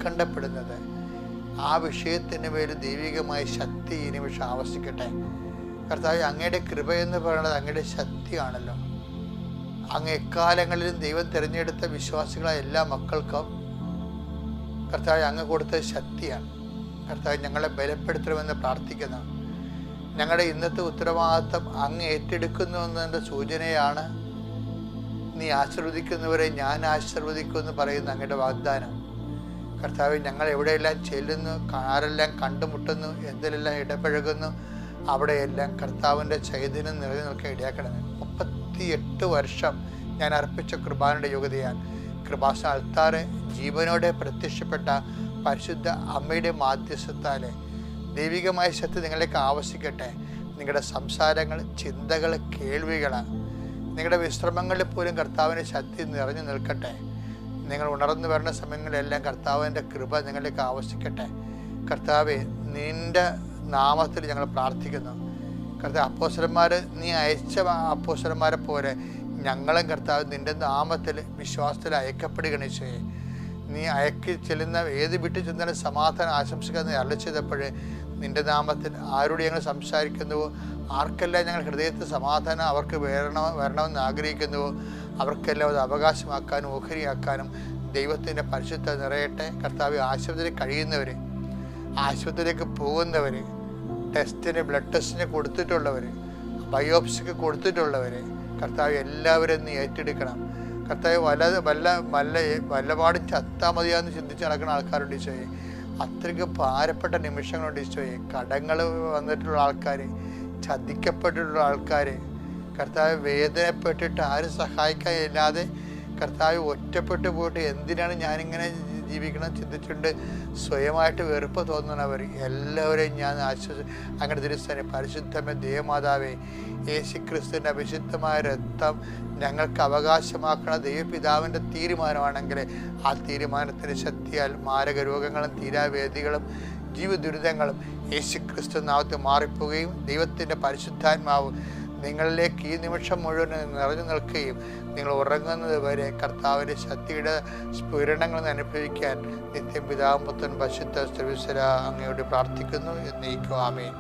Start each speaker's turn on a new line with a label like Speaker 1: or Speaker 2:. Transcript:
Speaker 1: ഉത്കണ്ഠപ്പെടുന്നത്, ആ വിഷയത്തിന് മേൽ ദൈവികമായ ശക്തി ഈ നിമിഷം ആവശ്യിക്കട്ടെ. കർത്താവ്, അങ്ങയുടെ കൃപ എന്ന് പറയുന്നത് അങ്ങയുടെ ശക്തിയാണല്ലോ. അങ്ങ് എക്കാലങ്ങളിലും ദൈവം തിരഞ്ഞെടുത്ത വിശ്വാസികളായ എല്ലാ മക്കൾക്കും കർത്താവ് അങ്ങ് കൊടുത്ത ശക്തിയാണ്. കർത്താവ്, ഞങ്ങളെ ബലപ്പെടുത്തണമെന്ന് പ്രാർത്ഥിക്കുന്നു. ഞങ്ങളുടെ ഇന്നത്തെ ഉത്തരവാദിത്വം അങ്ങ് ഏറ്റെടുക്കുന്നു എന്നതിൻ്റെ സൂചനയാണ് നീ ആശീർവദിക്കുന്നവരെ ഞാൻ ആശീർവദിക്കുമെന്ന് പറയുന്ന അങ്ങയുടെ വാഗ്ദാനം. കർത്താവ്, ഞങ്ങൾ എവിടെയെല്ലാം ചെല്ലുന്നു, ആരെല്ലാം കണ്ടുമുട്ടുന്നു, എന്തിലെല്ലാം ഇടപഴകുന്നു, അവിടെയെല്ലാം കർത്താവിൻ്റെ ചൈതന്യം നിറഞ്ഞു നിൽക്കാൻ ഇടയാക്കണമേ. 38 വർഷം ഞാൻ അർപ്പിച്ച കൃപാനയുടെ യോഗ്യതയാൽ കൃപാസ അൾത്താറെ ജീവനോടെ പ്രത്യക്ഷപ്പെട്ട പരിശുദ്ധ അമ്മയുടെ മാധ്യസ്ഥത്താലെ ദൈവികമായ ശക്തി നിങ്ങളിലേക്ക് ആവശ്യിക്കട്ടെ. നിങ്ങളുടെ സംസാരങ്ങൾ, ചിന്തകൾ, കേൾവികൾ, നിങ്ങളുടെ വിശ്രമങ്ങളിൽ പോലും കർത്താവിൻ്റെ ശക്തി നിറഞ്ഞു നിൽക്കട്ടെ. നിങ്ങൾ ഉണർന്നു വരുന്ന സമയങ്ങളിലെല്ലാം കർത്താവിൻ്റെ കൃപ നിങ്ങളിലേക്ക് ആവശ്യിക്കട്ടെ. കർത്താവെ, നിൻ്റെ നാമത്തിൽ ഞങ്ങൾ പ്രാർത്ഥിക്കുന്നു. കർത്താവ്, അപ്പോസ്തലന്മാർ നീ അയച്ച അപ്പോസ്തലന്മാരെ പോലെ ഞങ്ങളും കർത്താവ് നിൻ്റെ നാമത്തിൽ വിശ്വാസത്തിൽ അയക്കപ്പെടുകയാണ് ചെയ്യേ. നീ അയക്കി ചെല്ലുന്ന ഏത് വീട്ടിൽ ചെന്നാലും സമാധാനം ആശംസിക്കാമെന്ന് അരുളി ചെയ്തപ്പോൾ നിൻ്റെ നാമത്തിൽ ആരോട് ഞങ്ങൾ സംസാരിക്കുന്നുവോ, ആർക്കെല്ലാം ഞങ്ങൾ ഹൃദയത്തിൽ സമാധാനം അവർക്ക് വരണമെന്ന് ആഗ്രഹിക്കുന്നുവോ, അവർക്കെല്ലാം അത് അവകാശമാക്കാനും ഓഹരിയാക്കാനും ദൈവത്തിൻ്റെ പരിശുദ്ധ നിറയട്ടെ. കർത്താവ്, ആശുപത്രിയിൽ കഴിയുന്നവർ, ആശുപത്രിയിലേക്ക് പോകുന്നവർ, ടെസ്റ്റിന് ബ്ലഡ് ടെസ്റ്റിന് കൊടുത്തിട്ടുള്ളവർ, ബയോപ്സിക്ക് കൊടുത്തിട്ടുള്ളവർ, കർത്താവ് എല്ലാവരും നീ ഏറ്റെടുക്കണം. കർത്താവ്, വല്ലപാടും ചത്താൽ മതിയാന്ന് ചിന്തിച്ച് നടക്കുന്ന ആൾക്കാരുണ്ട് ഈശോയെ. അത്രയ്ക്ക് ഭാരപ്പെട്ട നിമിഷങ്ങളുണ്ട് ഈശോയെ. കടങ്ങൾ വന്നിട്ടുള്ള ആൾക്കാർ, ചതിക്കപ്പെട്ടിട്ടുള്ള ആൾക്കാർ, കർത്താവ് വേദനപ്പെട്ടിട്ട് ആരും സഹായിക്കാൻ ഇല്ലാതെ കർത്താവ് ഒറ്റപ്പെട്ടു പോയിട്ട് എന്തിനാണ് ഞാനിങ്ങനെ ജീവിക്കണം ചിന്തിച്ചുകൊണ്ട് സ്വയമായിട്ട് വെറുപ്പ് തോന്നുന്നവർ എല്ലാവരെയും ഞാൻ അങ്ങനെ തിരുസ്ഥാനം പരിശുദ്ധമേ ദേവമാതാവേ, യേശുക്രിസ്തുവിൻ്റെ അഭിഷിക്തമായ രക്തം ഞങ്ങൾക്ക് അവകാശമാക്കണ ദൈവപിതാവിൻ്റെ തീരുമാനമാണെങ്കിൽ ആ തീരുമാനത്തിൻ്റെ ശക്തിയാൽ മാരക രോഗങ്ങളും തീരാവേദികളും ജീവദുരിതങ്ങളും യേശുക്രിസ്തു നാമത്തിൽ മാറിപ്പോവുകയും ദൈവത്തിൻ്റെ പരിശുദ്ധാത്മാവ് നിങ്ങളിലേക്ക് ഈ നിമിഷം മുഴുവൻ നിറഞ്ഞു നിൽക്കുകയും നിങ്ങൾ ഉറങ്ങുന്നത് വരെ കർത്താവിൻ്റെ ശക്തിയുടെ സ്ഫുരണങ്ങൾ അനുഭവിക്കാൻ നിത്യം പിതാവും പുത്രനും പരിശുദ്ധ സർവ്വീശ്വര അങ്ങയോട് പ്രാർത്ഥിക്കുന്നു എന്നേക്കും. ആമേൻ.